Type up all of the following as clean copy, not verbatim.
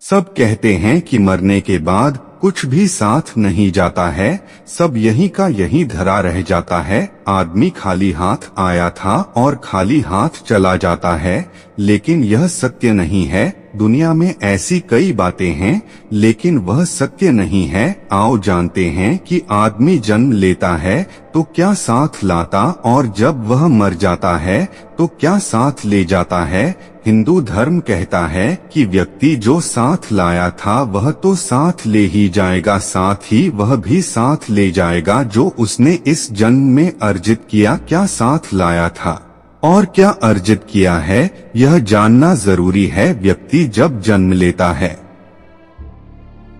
सब कहते हैं कि मरने के बाद कुछ भी साथ नहीं जाता है, सब यहीं का यहीं धरा रह जाता है। आदमी खाली हाथ आया था और खाली हाथ चला जाता है, लेकिन यह सत्य नहीं है। दुनिया में ऐसी कई बातें हैं, लेकिन वह सत्य नहीं है। आओ जानते हैं कि आदमी जन्म लेता है तो क्या साथ लाता, और जब वह मर जाता है तो क्या साथ ले जाता है। हिंदू धर्म कहता है कि व्यक्ति जो साथ लाया था वह तो साथ ले ही जाएगा, साथ ही वह भी साथ ले जाएगा जो उसने इस जन्म में अर्जित किया। क्या साथ लाया था और क्या अर्जित किया है, यह जानना जरूरी है। व्यक्ति जब जन्म लेता है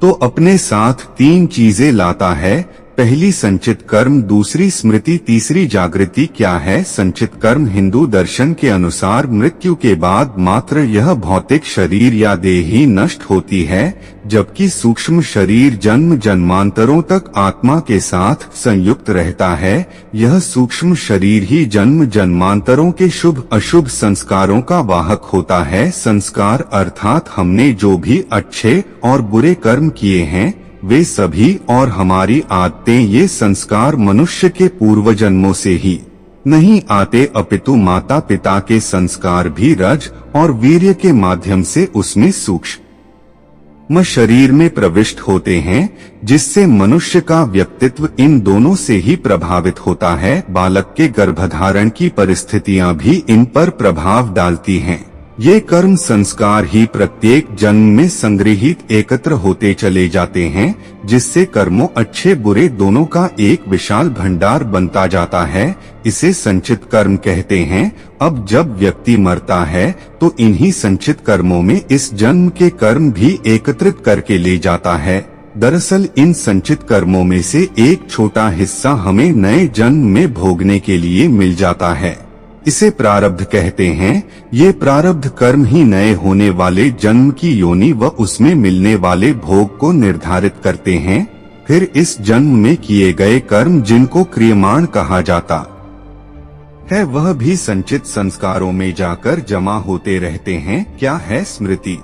तो अपने साथ 3 चीजें लाता है। पहली संचित कर्म, दूसरी स्मृति, तीसरी जागृति। क्या है संचित कर्म? हिंदू दर्शन के अनुसार मृत्यु के बाद मात्र यह भौतिक शरीर या देह ही नष्ट होती है, जबकि सूक्ष्म शरीर जन्म जन्मांतरों तक आत्मा के साथ संयुक्त रहता है। यह सूक्ष्म शरीर ही जन्म जन्मांतरों के शुभ अशुभ संस्कारों का वाहक होता है। संस्कार अर्थात हमने जो भी अच्छे और बुरे कर्म किए हैं वे सभी और हमारी आदतें, ये संस्कार मनुष्य के पूर्व जन्मों से ही नहीं आते, अपितु माता पिता के संस्कार भी रज और वीर्य के माध्यम से उसमें सूक्ष्म शरीर में प्रविष्ट होते हैं, जिससे मनुष्य का व्यक्तित्व इन दोनों से ही प्रभावित होता है। बालक के गर्भधारण की परिस्थितियां भी इन पर प्रभाव डालती हैं। ये कर्म संस्कार ही प्रत्येक जन्म में संग्रहित एकत्र होते चले जाते हैं, जिससे कर्मों अच्छे बुरे दोनों का एक विशाल भंडार बनता जाता है। इसे संचित कर्म कहते हैं। अब जब व्यक्ति मरता है तो इन्हीं संचित कर्मों में इस जन्म के कर्म भी एकत्रित करके ले जाता है। दरअसल इन संचित कर्मों में से एक छोटा हिस्सा हमें नए जन्म में भोगने के लिए मिल जाता है। इसे प्रारब्ध कहते हैं। ये प्रारब्ध कर्म ही नए होने वाले जन्म की योनि व उसमें मिलने वाले भोग को निर्धारित करते हैं। फिर इस जन्म में किए गए कर्म, जिनको क्रियमाण कहा जाता है, वह भी संचित संस्कारों में जाकर जमा होते रहते हैं। क्या है स्मृति?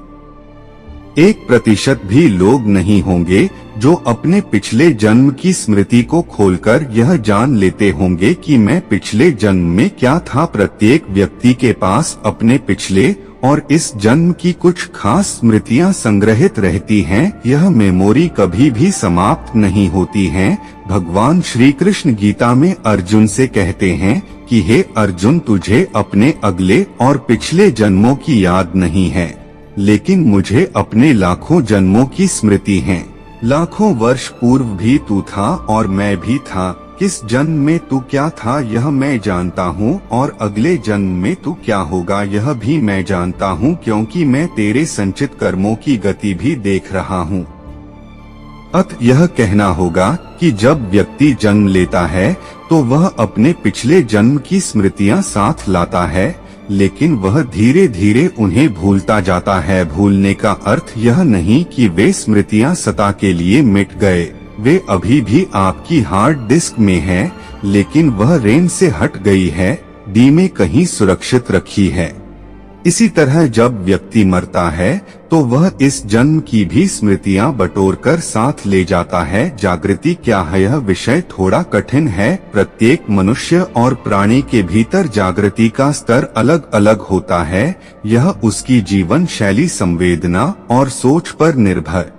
1% भी लोग नहीं होंगे जो अपने पिछले जन्म की स्मृति को खोलकर यह जान लेते होंगे कि मैं पिछले जन्म में क्या था। प्रत्येक व्यक्ति के पास अपने पिछले और इस जन्म की कुछ खास स्मृतियां संग्रहित रहती हैं। यह मेमोरी कभी भी समाप्त नहीं होती हैं। भगवान श्री कृष्ण गीता में अर्जुन से कहते हैं कि हे अर्जुन, तुझे अपने अगले और पिछले जन्मों की याद नहीं है, लेकिन मुझे अपने लाखों जन्मों की स्मृति है। लाखों वर्ष पूर्व भी तू था और मैं भी था। किस जन्म में तू क्या था यह मैं जानता हूँ, और अगले जन्म में तू क्या होगा यह भी मैं जानता हूँ, क्योंकि मैं तेरे संचित कर्मों की गति भी देख रहा हूँ। अत यह कहना होगा कि जब व्यक्ति जन्म लेता है तो वह अपने पिछले जन्म की स्मृतियाँ साथ लाता है, लेकिन वह धीरे धीरे उन्हें भूलता जाता है। भूलने का अर्थ यह नहीं कि वे स्मृतियां सदा के लिए मिट गए, वे अभी भी आपकी हार्ड डिस्क में है, लेकिन वह रेम से हट गई है, डी में कहीं सुरक्षित रखी है। इसी तरह जब व्यक्ति मरता है तो वह इस जन्म की भी स्मृतियां बटोरकर साथ ले जाता है। जागृति क्या है? यह विषय थोड़ा कठिन है। प्रत्येक मनुष्य और प्राणी के भीतर जागृति का स्तर अलग अलग होता है। यह उसकी जीवन शैली, संवेदना और सोच पर निर्भर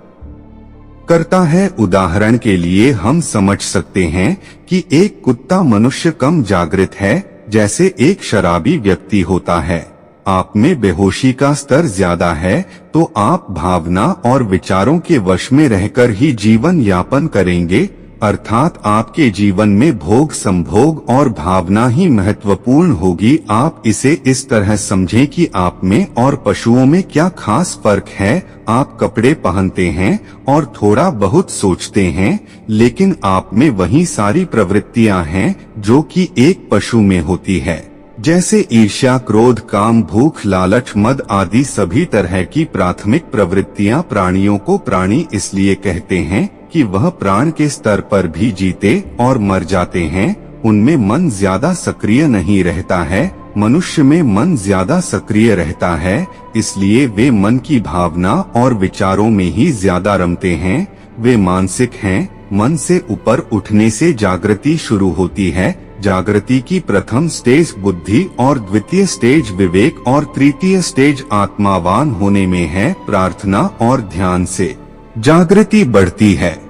करता है। उदाहरण के लिए हम समझ सकते हैं कि एक कुत्ता मनुष्य कम जागृत है, जैसे एक शराबी व्यक्ति होता है। आप में बेहोशी का स्तर ज्यादा है तो आप भावना और विचारों के वश में रहकर ही जीवन यापन करेंगे, अर्थात आपके जीवन में भोग, संभोग और भावना ही महत्वपूर्ण होगी। आप इसे इस तरह समझें कि आप में और पशुओं में क्या खास फर्क है। आप कपड़े पहनते हैं और थोड़ा बहुत सोचते हैं, लेकिन आप में वही सारी प्रवृत्तियां हैं जो कि एक पशु में होती है। जैसे ईर्ष्या, क्रोध, काम, भूख, लालच, मद आदि सभी तरह की प्राथमिक प्रवृत्तियां प्राणियों को प्राणी इसलिए कहते हैं कि वह प्राण के स्तर पर भी जीते और मर जाते हैं। उनमें मन ज्यादा सक्रिय नहीं रहता है। मनुष्य में मन ज्यादा सक्रिय रहता है, इसलिए वे मन की भावना और विचारों में ही ज्यादा रमते हैं। वे मानसिक हैं। मन से ऊपर उठने से जागृति शुरू होती है। जागृति की प्रथम स्टेज बुद्धि और द्वितीय स्टेज विवेक और तृतीय स्टेज आत्मावान होने में है। प्रार्थना और ध्यान से जागृति बढ़ती है।